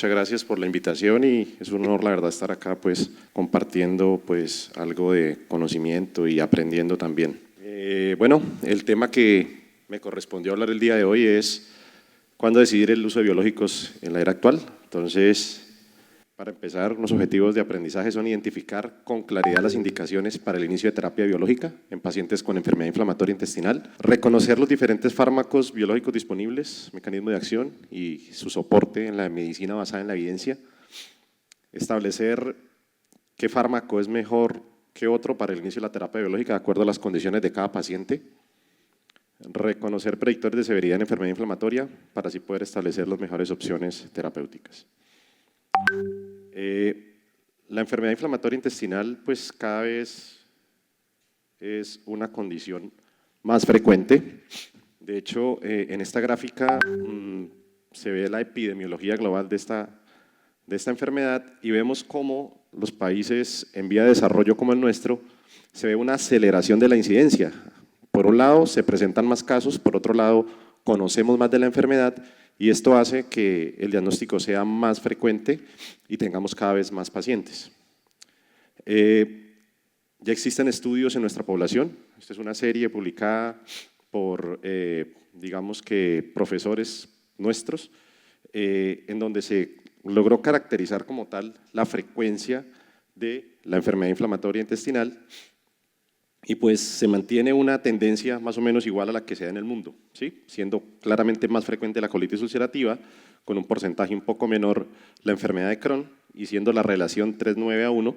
muchas gracias por la invitación y es un honor la verdad estar acá pues compartiendo pues algo de conocimiento y aprendiendo también. Bueno, el tema que me correspondió hablar el día de hoy es cuándo decidir el uso de biológicos en la era actual. Entonces, para empezar, los objetivos de aprendizaje son identificar con claridad las indicaciones para el inicio de terapia biológica en pacientes con enfermedad inflamatoria intestinal, reconocer los diferentes fármacos biológicos disponibles, mecanismo de acción y su soporte en la medicina basada en la evidencia, establecer qué fármaco es mejor que otro para el inicio de la terapia biológica de acuerdo a las condiciones de cada paciente, reconocer predictores de severidad en enfermedad inflamatoria para así poder establecer las mejores opciones terapéuticas. La enfermedad inflamatoria intestinal pues cada vez es una condición más frecuente. De hecho, en esta gráfica se ve la epidemiología global de esta enfermedad y vemos cómo los países en vía de desarrollo como el nuestro se ve una aceleración de la incidencia. Por un lado se presentan más casos, por otro lado conocemos más de la enfermedad y esto hace que el diagnóstico sea más frecuente y tengamos cada vez más pacientes. Ya existen estudios en nuestra población, esta es una serie publicada por, digamos que profesores nuestros, en donde se logró caracterizar como tal la frecuencia de la enfermedad inflamatoria intestinal y pues se mantiene una tendencia más o menos igual a la que se da en el mundo, ¿sí? Siendo claramente más frecuente la colitis ulcerativa, con un porcentaje un poco menor la enfermedad de Crohn y siendo la relación 3:9:1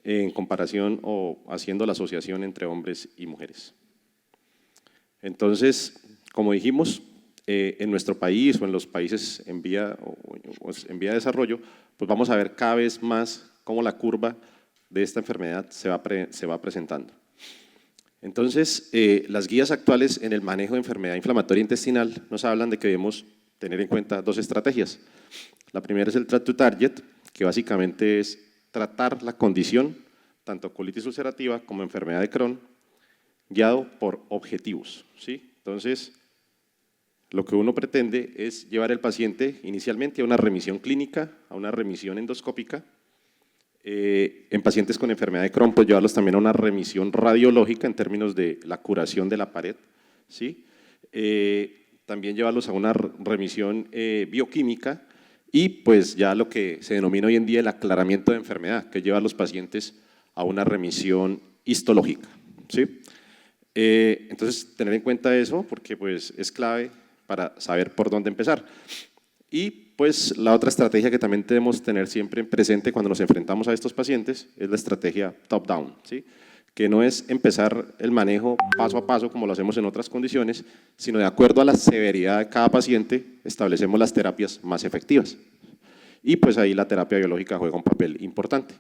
en comparación o haciendo la asociación entre hombres y mujeres. Entonces, como dijimos, en nuestro país o en los países en vía de desarrollo, pues vamos a ver cada vez más cómo la curva de esta enfermedad se va presentando. Entonces, las guías actuales en el manejo de enfermedad inflamatoria intestinal nos hablan de que debemos tener en cuenta dos estrategias. La primera es el Track to Target, que básicamente es tratar la condición, tanto colitis ulcerativa como enfermedad de Crohn, guiado por objetivos, ¿sí? Entonces, lo que uno pretende es llevar al paciente inicialmente a una remisión clínica, a una remisión endoscópica. En pacientes con enfermedad de Crohn, pues llevarlos también a una remisión radiológica en términos de la curación de la pared, ¿sí? También llevarlos a una remisión bioquímica y pues ya lo que se denomina hoy en día el aclaramiento de enfermedad, que lleva a los pacientes a una remisión histológica, ¿sí? Entonces, tener en cuenta eso porque pues es clave para saber por dónde empezar. Y pues la otra estrategia que también debemos tener siempre presente cuando nos enfrentamos a estos pacientes es la estrategia top-down, ¿sí? Que no es empezar el manejo paso a paso como lo hacemos en otras condiciones, sino de acuerdo a la severidad de cada paciente establecemos las terapias más efectivas. Y pues ahí la terapia biológica juega un papel importante.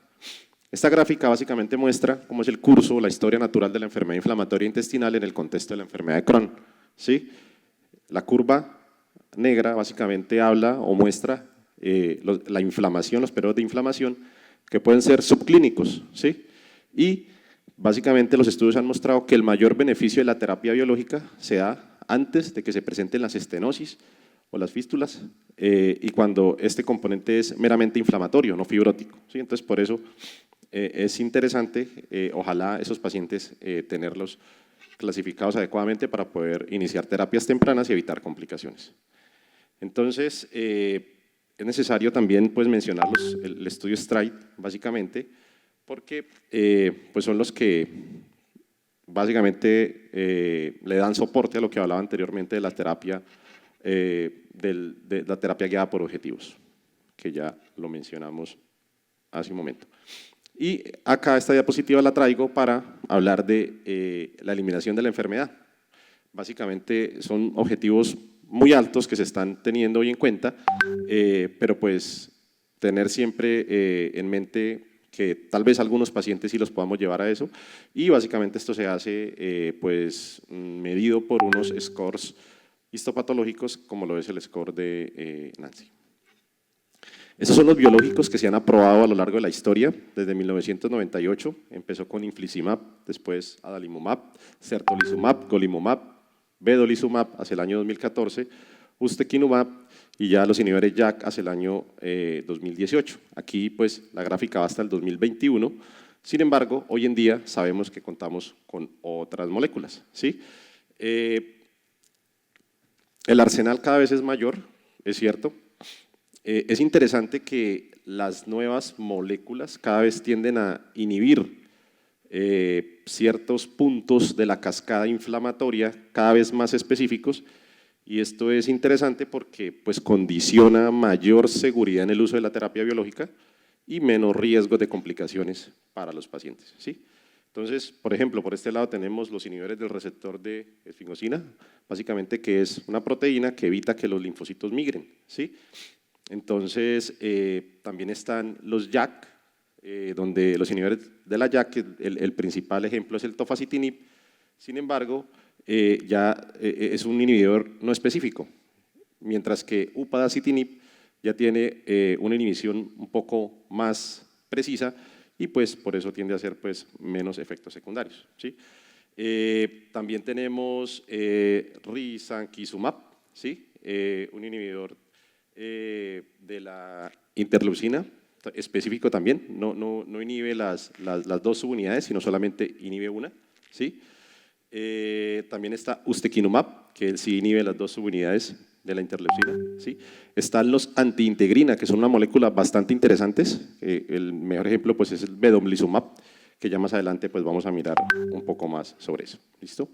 Esta gráfica básicamente muestra cómo es el curso, la historia natural de la enfermedad inflamatoria intestinal en el contexto de la enfermedad de Crohn, ¿sí? La curva negra básicamente habla o muestra la inflamación, los periodos de inflamación que pueden ser subclínicos, ¿sí? Y básicamente los estudios han mostrado que el mayor beneficio de la terapia biológica se da antes de que se presenten las estenosis o las fístulas y cuando este componente es meramente inflamatorio, no fibrótico, ¿sí? Entonces por eso es interesante, ojalá esos pacientes tenerlos clasificados adecuadamente para poder iniciar terapias tempranas y evitar complicaciones. Entonces, es necesario también pues, mencionar el estudio STRIDE, básicamente, porque pues son los que básicamente le dan soporte a lo que hablaba anteriormente de la terapia, de la terapia guiada por objetivos, que ya lo mencionamos hace un momento. Y acá esta diapositiva la traigo para hablar de la eliminación de la enfermedad. Básicamente son objetivos muy altos que se están teniendo hoy en cuenta, pero pues tener siempre en mente que tal vez algunos pacientes sí los podamos llevar a eso y básicamente esto se hace pues medido por unos scores histopatológicos como lo es el score de Nancy. Estos son los biológicos que se han aprobado a lo largo de la historia, desde 1998, empezó con infliximab, después adalimumab, certolizumab, golimumab, vedolizumab hacia el año 2014, ustekinumab y ya los inhibidores JAK hacia el año 2018. Aquí pues la gráfica va hasta el 2021, sin embargo, hoy en día sabemos que contamos con otras moléculas, ¿sí? El arsenal cada vez es mayor, es cierto. Es interesante que las nuevas moléculas cada vez tienden a inhibir ciertos puntos de la cascada inflamatoria cada vez más específicos, y esto es interesante porque pues, condiciona mayor seguridad en el uso de la terapia biológica y menos riesgo de complicaciones para los pacientes, ¿sí? Entonces, por ejemplo, por este lado tenemos los inhibidores del receptor de esfingosina, básicamente que es una proteína que evita que los linfocitos migren, ¿sí? Entonces, también están los JAK, donde los inhibidores de la JAK, el principal ejemplo es el tofacitinib, sin embargo, es un inhibidor no específico, mientras que upadacitinib ya tiene una inhibición un poco más precisa y pues por eso tiende a ser pues, menos efectos secundarios, ¿sí? También tenemos risankizumab, ¿sí? Un inhibidor de la interleucina, específico también, no inhibe las dos subunidades, sino solamente inhibe una, ¿sí? También está ustekinumab, que él sí inhibe las dos subunidades de la interleucina, ¿sí? Están los antiintegrina, que son una molécula bastante interesantes, el mejor ejemplo pues, es el vedomlizumab, que ya más adelante pues, vamos a mirar un poco más sobre eso, ¿listo?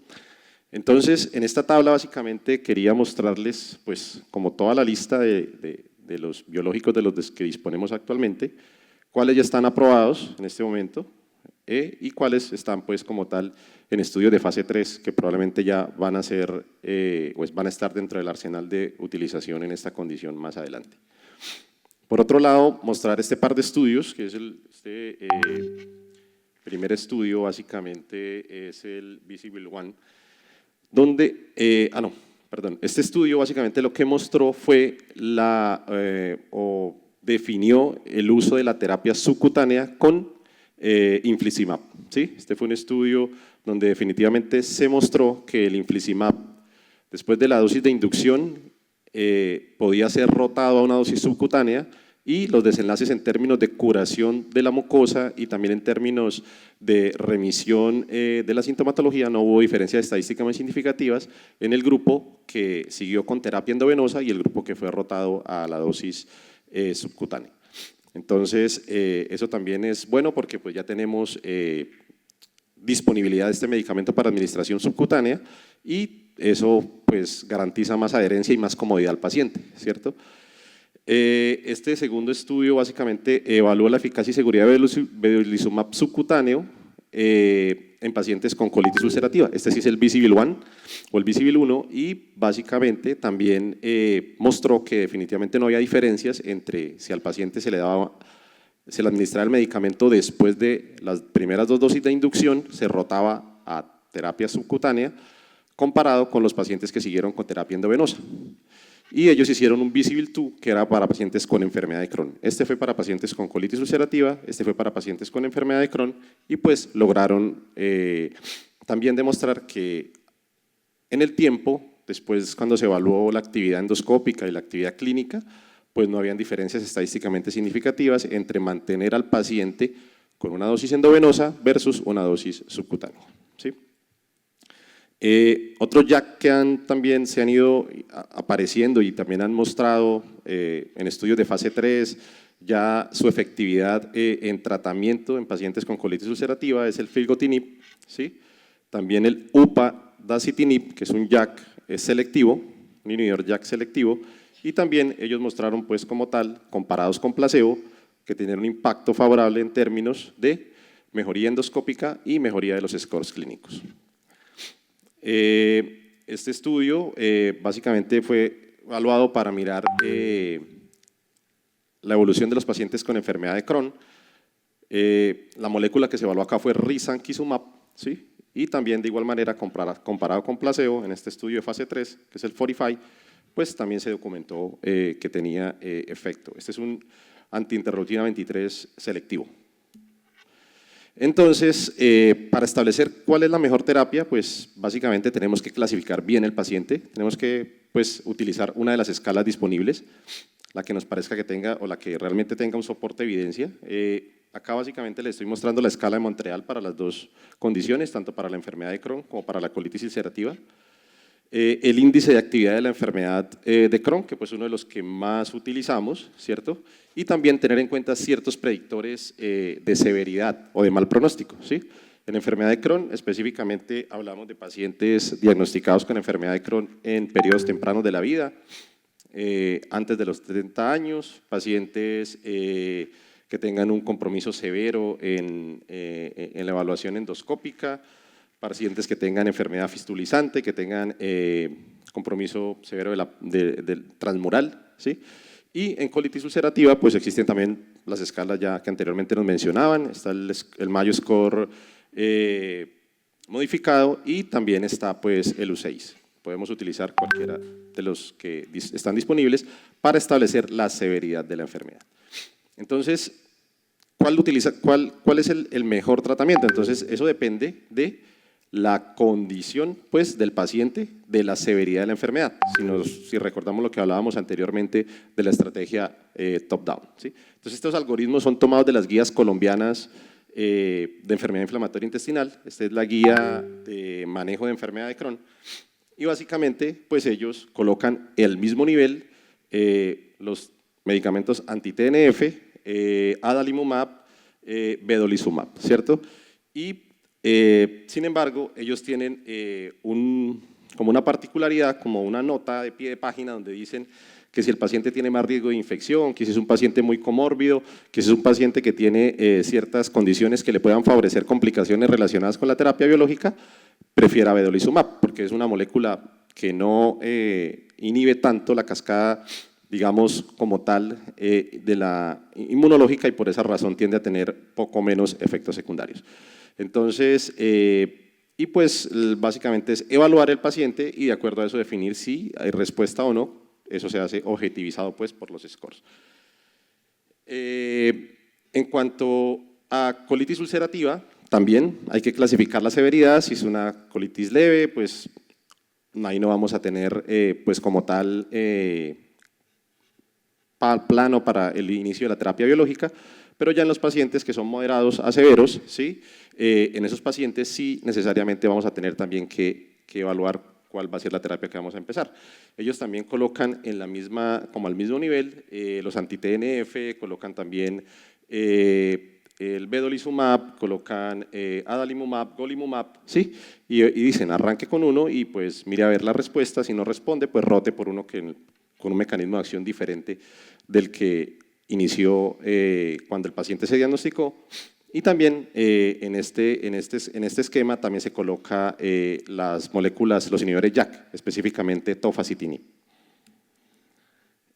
Entonces, en esta tabla básicamente quería mostrarles, pues, como toda la lista de los biológicos de los que disponemos actualmente, cuáles ya están aprobados en este momento y cuáles están, pues, como tal, en estudios de fase 3, que probablemente ya van a ser, pues, van a estar dentro del arsenal de utilización en esta condición más adelante. Por otro lado, mostrar este par de estudios, que es este primer estudio, básicamente, es el Visible-1, donde, este estudio básicamente lo que mostró fue o definió el uso de la terapia subcutánea con infliximab, ¿sí? Este fue un estudio donde definitivamente se mostró que el infliximab, después de la dosis de inducción, podía ser rotado a una dosis subcutánea y los desenlaces en términos de curación de la mucosa y también en términos de remisión de la sintomatología no hubo diferencias estadísticamente significativas en el grupo que siguió con terapia endovenosa y el grupo que fue rotado a la dosis subcutánea. Entonces, eso también es bueno porque pues, ya tenemos disponibilidad de este medicamento para administración subcutánea y eso pues, garantiza más adherencia y más comodidad al paciente, ¿cierto? Este segundo estudio básicamente evalúa la eficacia y seguridad de vedolizumab subcutáneo en pacientes con colitis ulcerativa. Este sí es el Visible-1 o el Visible-1 y básicamente también mostró que definitivamente no había diferencias entre si al paciente se le administraba el medicamento después de las primeras dos dosis de inducción, se rotaba a terapia subcutánea, comparado con los pacientes que siguieron con terapia endovenosa. Y ellos hicieron un Visible-2 que era para pacientes con enfermedad de Crohn. Este fue para pacientes con colitis ulcerativa, este fue para pacientes con enfermedad de Crohn y pues lograron también demostrar que en el tiempo, después cuando se evaluó la actividad endoscópica y la actividad clínica, pues no habían diferencias estadísticamente significativas entre mantener al paciente con una dosis endovenosa versus una dosis subcutánea, ¿sí? Otros JAK que también se han ido apareciendo y también han mostrado en estudios de fase 3 ya su efectividad en tratamiento en pacientes con colitis ulcerativa es el filgotinib, ¿sí? También el upadacitinib, que es un JAK selectivo, un inhibidor JAK selectivo, y también ellos mostraron pues como tal, comparados con placebo, que tenían un impacto favorable en términos de mejoría endoscópica y mejoría de los scores clínicos. Este estudio básicamente fue evaluado para mirar la evolución de los pacientes con enfermedad de Crohn. La molécula que se evaluó acá fue risankizumab, ¿sí? Y también de igual manera comparado con placebo en este estudio de fase 3, que es el FORTIFY, pues también se documentó que tenía efecto. Este es un antiinterleucina 23 selectivo. Entonces, para establecer cuál es la mejor terapia, pues básicamente tenemos que clasificar bien el paciente, tenemos que pues, utilizar una de las escalas disponibles, la que nos parezca que tenga o la que realmente tenga un soporte de evidencia. Acá básicamente le estoy mostrando la escala de Montreal para las dos condiciones, tanto para la enfermedad de Crohn como para la colitis ulcerativa. El índice de actividad de la enfermedad de Crohn, que pues uno de los que más utilizamos, ¿cierto? Y también tener en cuenta ciertos predictores de severidad o de mal pronóstico, ¿sí? En la enfermedad de Crohn, específicamente hablamos de pacientes diagnosticados con enfermedad de Crohn en periodos tempranos de la vida, antes de los 30 años, pacientes que tengan un compromiso severo en la evaluación endoscópica, pacientes que tengan enfermedad fistulizante, que tengan compromiso severo del transmural, ¿sí? Y en colitis ulcerativa, pues existen también las escalas ya que anteriormente nos mencionaban, está el Mayo Score modificado y también está pues el U6. Podemos utilizar cualquiera de los que están disponibles para establecer la severidad de la enfermedad. Entonces, ¿cuál es el mejor tratamiento? Entonces, eso depende de la condición pues, del paciente, de la severidad de la enfermedad, si recordamos lo que hablábamos anteriormente de la estrategia top-down, ¿sí? Entonces estos algoritmos son tomados de las guías colombianas de enfermedad inflamatoria intestinal. Esta es la guía de manejo de enfermedad de Crohn y básicamente pues ellos colocan el mismo nivel los medicamentos anti-TNF, adalimumab, vedolizumab, ¿cierto? Y sin embargo, ellos tienen como una particularidad, como una nota de pie de página donde dicen que si el paciente tiene más riesgo de infección, que si es un paciente muy comórbido, que si es un paciente que tiene ciertas condiciones que le puedan favorecer complicaciones relacionadas con la terapia biológica, prefiera vedolizumab, porque es una molécula que no inhibe tanto la cascada, digamos, como tal, de la inmunológica y por esa razón tiende a tener poco menos efectos secundarios. Entonces, y pues básicamente es evaluar el paciente y de acuerdo a eso definir si hay respuesta o no, eso se hace objetivizado pues por los scores. En cuanto a colitis ulcerativa, también hay que clasificar la severidad, si es una colitis leve, pues ahí no vamos a tener pues como tal plano para el inicio de la terapia biológica, pero ya en los pacientes que son moderados a severos, ¿sí? En esos pacientes sí necesariamente vamos a tener también que evaluar cuál va a ser la terapia que vamos a empezar. Ellos también colocan en la misma, como al mismo nivel, los anti-TNF, colocan también el vedolizumab, colocan adalimumab, golimumab, ¿sí? Y dicen arranque con uno y pues mire a ver la respuesta, si no responde pues rote por uno con un mecanismo de acción diferente del que inició cuando el paciente se diagnosticó. Y también en este esquema también se coloca las moléculas, los inhibidores JAK, específicamente tofacitinib.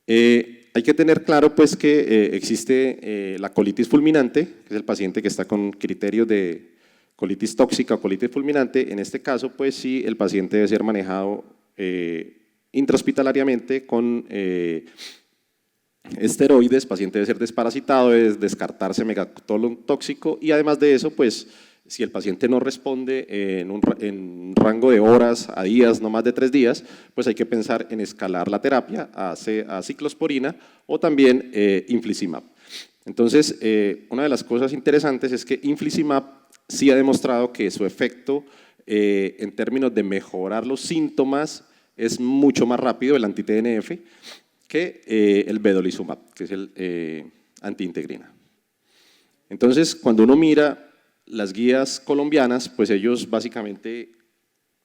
Hay que tener claro pues que existe la colitis fulminante, que es el paciente que está con criterios de colitis tóxica o colitis fulminante. En este caso pues sí el paciente debe ser manejado intrahospitalariamente con esteroides, paciente debe ser desparasitado, debe descartarse megacolon tóxico y además de eso, pues si el paciente no responde en un rango de horas a días, no más de 3 días, pues hay que pensar en escalar la terapia a ciclosporina o también infliximab. Entonces, una de las cosas interesantes es que infliximab sí ha demostrado que su efecto en términos de mejorar los síntomas es mucho más rápido, el anti-TNF, que el vedolizumab, que es el antiintegrina. Entonces, cuando uno mira las guías colombianas, pues ellos básicamente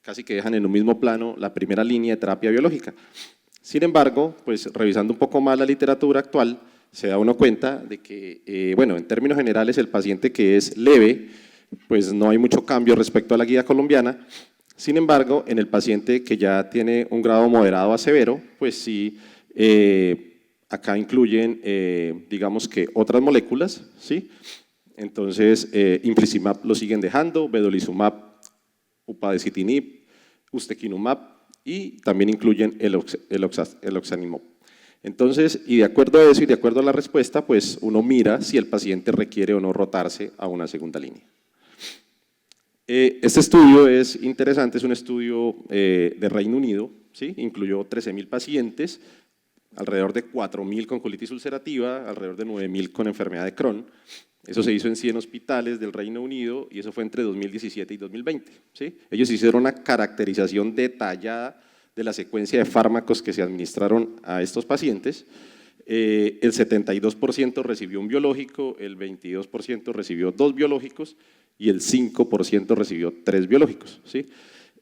casi que dejan en un mismo plano la primera línea de terapia biológica. Sin embargo, pues revisando un poco más la literatura actual, se da uno cuenta de que, bueno, en términos generales, el paciente que es leve, pues no hay mucho cambio respecto a la guía colombiana. Sin embargo, en el paciente que ya tiene un grado moderado a severo, pues sí, acá incluyen, digamos que otras moléculas, ¿sí? Entonces, infliximab lo siguen dejando, vedolizumab, upadacitinib, ustekinumab y también incluyen el oxanimab. Entonces, y de acuerdo a eso y de acuerdo a la respuesta, pues uno mira si el paciente requiere o no rotarse a una segunda línea. Este estudio es interesante, es un estudio de Reino Unido, ¿sí? Incluyó 13.000 pacientes, alrededor de 4.000 con colitis ulcerativa, alrededor de 9.000 con enfermedad de Crohn. Eso se hizo en 100 hospitales del Reino Unido y eso fue entre 2017 y 2020. ¿Sí? Ellos hicieron una caracterización detallada de la secuencia de fármacos que se administraron a estos pacientes. El 72% recibió un biológico, el 22% recibió 2 biológicos y el 5% recibió 3 biológicos. ¿Sí?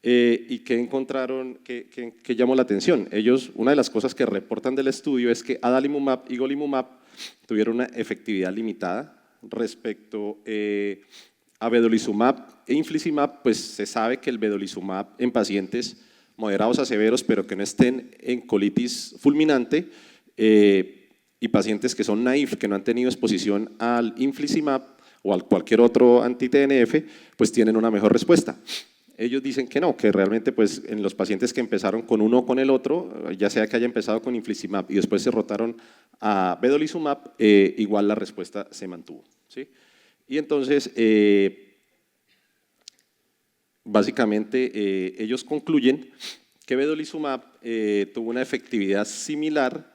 ¿Y qué encontraron, qué llamó la atención? Ellos, una de las cosas que reportan del estudio es que adalimumab y golimumab tuvieron una efectividad limitada respecto a vedolizumab e infliximab. Pues se sabe que el vedolizumab en pacientes moderados a severos, pero que no estén en colitis fulminante, y pacientes que son naïf, que no han tenido exposición al infliximab o a cualquier otro anti-TNF, pues tienen una mejor respuesta. Ellos dicen que no, que realmente pues en los pacientes que empezaron con uno o con el otro, ya sea que haya empezado con infliximab y después se rotaron a vedolizumab, igual la respuesta se mantuvo. ¿Sí? Y entonces, básicamente, ellos concluyen que vedolizumab tuvo una efectividad similar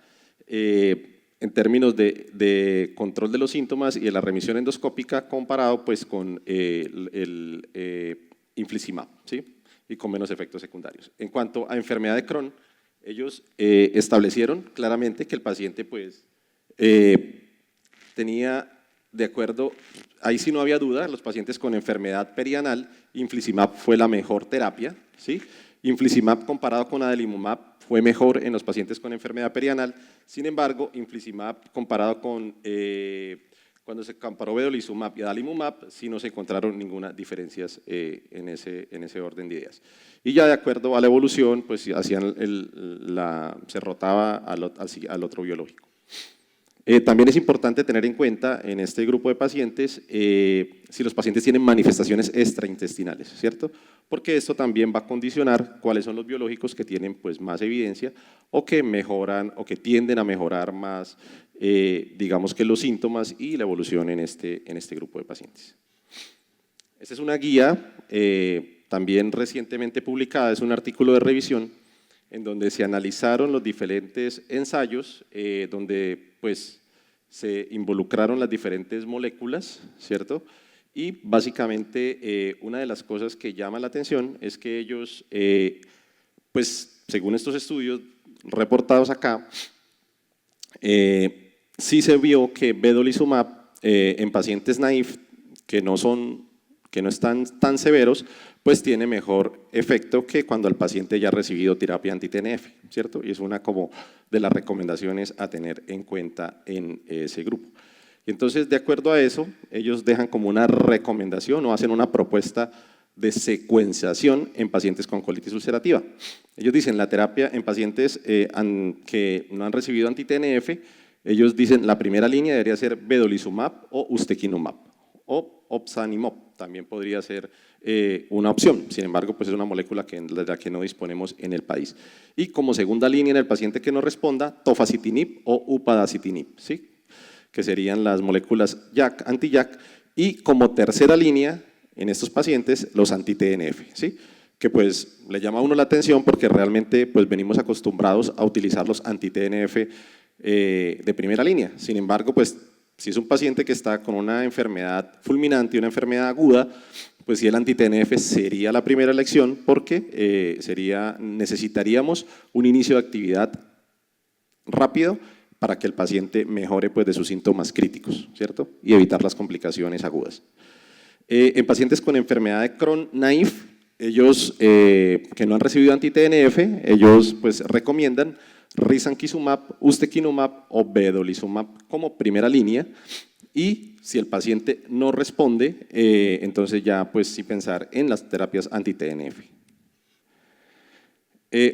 en términos de control de los síntomas y de la remisión endoscópica comparado pues con infliximab, ¿sí? Y con menos efectos secundarios. En cuanto a enfermedad de Crohn, ellos establecieron claramente que el paciente pues, tenía, de acuerdo, ahí sí no había duda, los pacientes con enfermedad perianal, infliximab fue la mejor terapia, ¿sí? Infliximab comparado con adalimumab fue mejor en los pacientes con enfermedad perianal. Sin embargo, infliximab comparado con cuando se comparó vedolizumab y adalimumab, sí no se encontraron ninguna diferencias en ese orden de ideas. Y ya de acuerdo a la evolución, pues hacían se rotaba al otro biológico. También es importante tener en cuenta en este grupo de pacientes si los pacientes tienen manifestaciones extraintestinales, ¿cierto? Porque esto también va a condicionar cuáles son los biológicos que tienen pues, más evidencia o que mejoran o que tienden a mejorar más, digamos que los síntomas y la evolución en este grupo de pacientes. Esta es una guía también recientemente publicada, es un artículo de revisión en donde se analizaron los diferentes ensayos, donde pues, se involucraron las diferentes moléculas, ¿cierto? Y básicamente una de las cosas que llama la atención es que ellos, pues según estos estudios reportados acá, sí se vio que vedolizumab en pacientes naïf que no están tan severos, pues tiene mejor efecto que cuando el paciente ya ha recibido terapia anti-TNF, ¿cierto? Y es una como de las recomendaciones a tener en cuenta en ese grupo. Y entonces, de acuerdo a eso, ellos dejan como una recomendación o hacen una propuesta de secuenciación en pacientes con colitis ulcerativa. Ellos dicen la terapia en pacientes que no han recibido anti-TNF, ellos dicen la primera línea debería ser vedolizumab o ustekinumab o opsanimab, también podría ser una opción. Sin embargo, pues es una molécula de la que no disponemos en el país. Y como segunda línea en el paciente que no responda, tofacitinib o upadacitinib, ¿sí? Que serían las moléculas JAK, anti-JAK, y como tercera línea en estos pacientes los anti-TNF, ¿sí? Que pues le llama a uno la atención porque realmente pues venimos acostumbrados a utilizar los anti-TNF de primera línea. Sin embargo, pues si es un paciente que está con una enfermedad fulminante y una enfermedad aguda, pues sí el anti-TNF sería la primera elección porque necesitaríamos un inicio de actividad rápido para que el paciente mejore pues, de sus síntomas críticos, ¿cierto? Y evitar las complicaciones agudas. En pacientes con enfermedad de Crohn naïf, ellos que no han recibido anti-TNF, ellos pues recomiendan risankizumab, ustekinumab o vedolizumab como primera línea, y si el paciente no responde, entonces ya pues sí pensar en las terapias anti-TNF.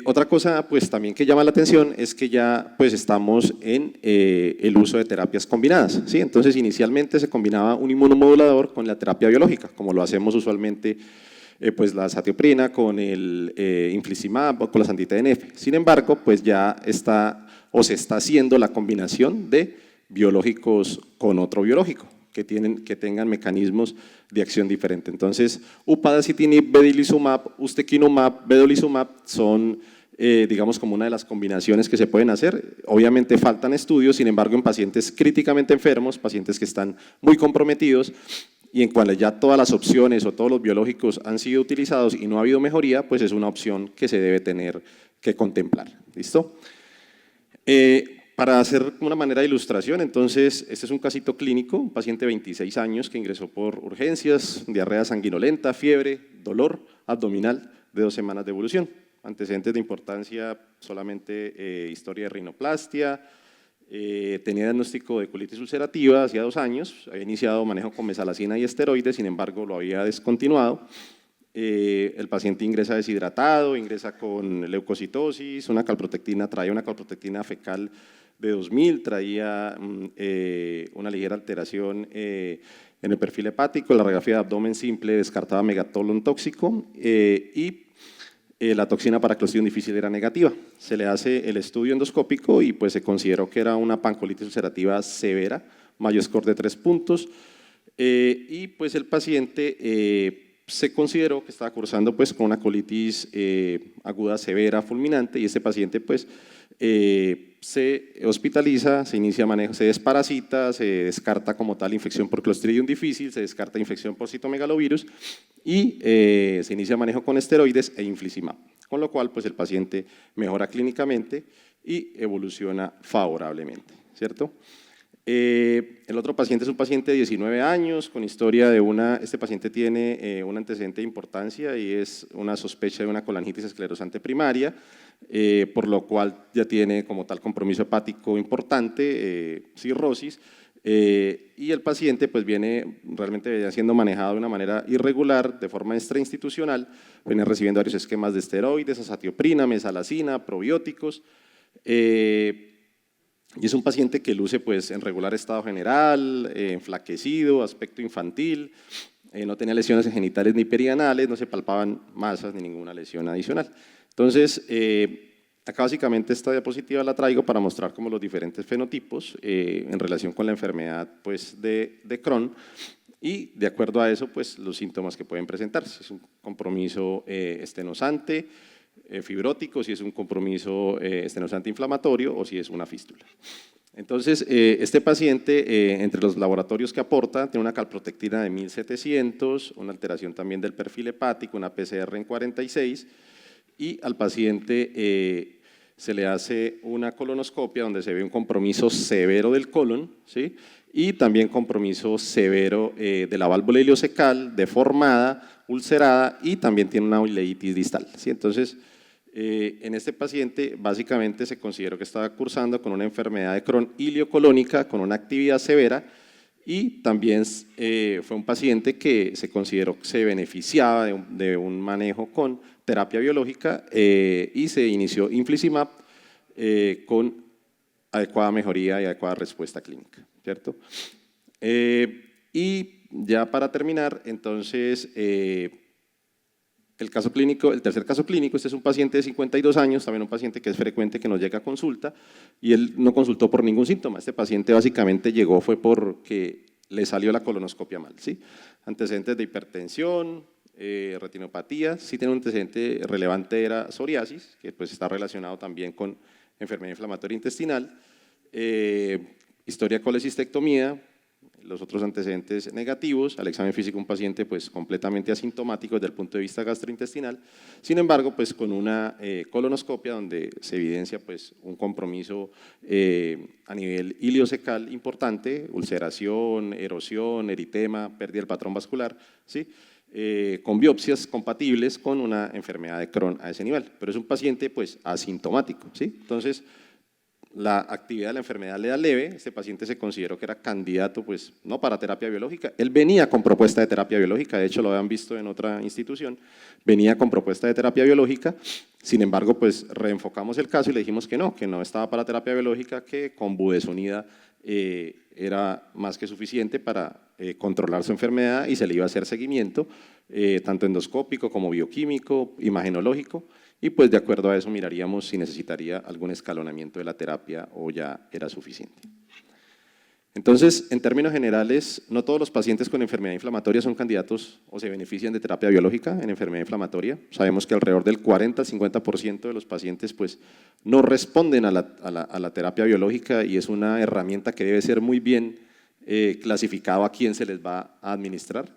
Otra cosa pues también que llama la atención es que ya pues estamos en el uso de terapias combinadas, ¿sí? Entonces inicialmente se combinaba un inmunomodulador con la terapia biológica, como lo hacemos usualmente pues la azatioprina con el infliximab o con los anti-TNF. Sin embargo, pues ya está o se está haciendo la combinación de biológicos con otro biológico que tengan mecanismos de acción diferentes. Entonces, upadacitinib, vedolizumab, ustekinumab, vedolizumab son digamos como una de las combinaciones que se pueden hacer. Obviamente faltan estudios, sin embargo en pacientes críticamente enfermos, pacientes que están muy comprometidos y en cuales ya todas las opciones o todos los biológicos han sido utilizados y no ha habido mejoría, pues es una opción que se debe tener que contemplar. ¿Listo? Para hacer una manera de ilustración, entonces, este es un casito clínico, un paciente de 26 años que ingresó por urgencias, diarrea sanguinolenta, fiebre, dolor abdominal de 2 semanas de evolución. Antecedentes de importancia, solamente historia de rinoplastia, tenía diagnóstico de colitis ulcerativa hacía 2 años, había iniciado manejo con mesalazina y esteroides, sin embargo lo había descontinuado. El paciente ingresa deshidratado, ingresa con leucocitosis, traía una calprotectina fecal de 2000, traía una ligera alteración en el perfil hepático, la radiografía de abdomen simple descartaba megatolón tóxico y la toxina para Clostridium difficile era negativa. Se le hace el estudio endoscópico y pues se consideró que era una pancolitis ulcerativa severa, Mayo Score de 3 puntos y pues el paciente se consideró que estaba cursando pues con una colitis aguda severa fulminante y este paciente pues se hospitaliza, se inicia manejo, se desparasita, se descarta como tal infección por Clostridium difficile, se descarta infección por citomegalovirus y se inicia manejo con esteroides e infliximab, con lo cual pues el paciente mejora clínicamente y evoluciona favorablemente, ¿cierto? El otro paciente es un paciente de 19 años con historia de este paciente tiene un antecedente de importancia y es una sospecha de una colangitis esclerosante primaria, por lo cual ya tiene como tal compromiso hepático importante, cirrosis, y el paciente pues viene siendo manejado de una manera irregular, de forma extrainstitucional, viene recibiendo varios esquemas de esteroides, azatioprina, mesalazina, probióticos, y es un paciente que luce pues en regular estado general, enflaquecido, aspecto infantil, no tenía lesiones genitales ni perianales, no se palpaban masas ni ninguna lesión adicional. Entonces, acá básicamente esta diapositiva la traigo para mostrar como los diferentes fenotipos en relación con la enfermedad pues, de Crohn y de acuerdo a eso pues los síntomas que pueden presentarse. Es un compromiso estenosante, fibrótico, si es un compromiso estenosante inflamatorio o si es una fístula. Entonces, este paciente, entre los laboratorios que aporta, tiene una calprotectina de 1700, una alteración también del perfil hepático, una PCR en 46, y al paciente se le hace una colonoscopia donde se ve un compromiso severo del colon, ¿sí? Y también compromiso severo de la válvula ileocecal, deformada, ulcerada y también tiene una ileitis distal, ¿sí? Entonces, en este paciente básicamente se consideró que estaba cursando con una enfermedad de Crohn ileocolónica con una actividad severa y también fue un paciente que se consideró que se beneficiaba de un manejo con terapia biológica y se inició infliximab con adecuada mejoría y adecuada respuesta clínica, ¿cierto? Y ya para terminar, entonces, el tercer caso clínico, este es un paciente de 52 años, también un paciente que es frecuente que nos llega a consulta y él no consultó por ningún síntoma. Este paciente básicamente llegó fue porque le salió la colonoscopia mal, ¿sí? Antecedentes de hipertensión, retinopatía, sí tiene un antecedente relevante era psoriasis, que pues está relacionado también con enfermedad inflamatoria intestinal, historia de colecistectomía, los otros antecedentes negativos, al examen físico un paciente pues completamente asintomático desde el punto de vista gastrointestinal, sin embargo pues con una colonoscopia donde se evidencia pues un compromiso a nivel ileocecal importante, ulceración, erosión, eritema, pérdida del patrón vascular, ¿sí? Con biopsias compatibles con una enfermedad de Crohn a ese nivel, pero es un paciente pues asintomático, ¿sí? Entonces, la actividad de la enfermedad le da leve, este paciente se consideró que era candidato pues no para terapia biológica, él venía con propuesta de terapia biológica, de hecho lo habían visto en otra institución, venía con propuesta de terapia biológica, sin embargo pues reenfocamos el caso y le dijimos que no estaba para terapia biológica, que con budesonida era más que suficiente para controlar su enfermedad y se le iba a hacer seguimiento, tanto endoscópico como bioquímico, imagenológico, y pues de acuerdo a eso miraríamos si necesitaría algún escalonamiento de la terapia o ya era suficiente. Entonces, en términos generales, no todos los pacientes con enfermedad inflamatoria son candidatos o se benefician de terapia biológica en enfermedad inflamatoria. Sabemos que alrededor del 40 al 50% de los pacientes pues, no responden a la terapia biológica y es una herramienta que debe ser muy bien clasificado a quién se les va a administrar.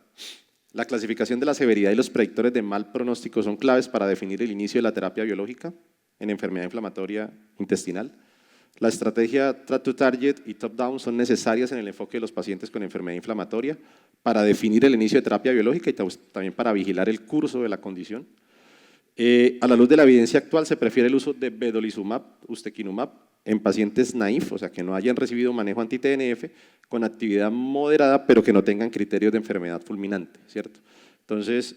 La clasificación de la severidad y los predictores de mal pronóstico son claves para definir el inicio de la terapia biológica en enfermedad inflamatoria intestinal. La estrategia Track to Target y Top Down son necesarias en el enfoque de los pacientes con enfermedad inflamatoria para definir el inicio de terapia biológica y también para vigilar el curso de la condición. A la luz de la evidencia actual se prefiere el uso de vedolizumab, ustekinumab, en pacientes naïf, o sea que no hayan recibido manejo anti-TNF, con actividad moderada, pero que no tengan criterios de enfermedad fulminante, ¿cierto? Entonces,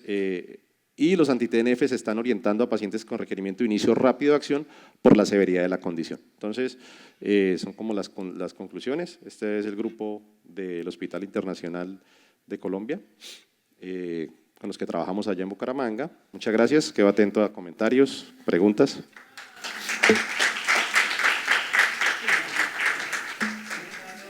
y los anti-TNF se están orientando a pacientes con requerimiento de inicio rápido de acción por la severidad de la condición. Entonces, son como las conclusiones. Este es el grupo del Hospital Internacional de Colombia, con los que trabajamos allá en Bucaramanga. Muchas gracias, quedo atento a comentarios, preguntas.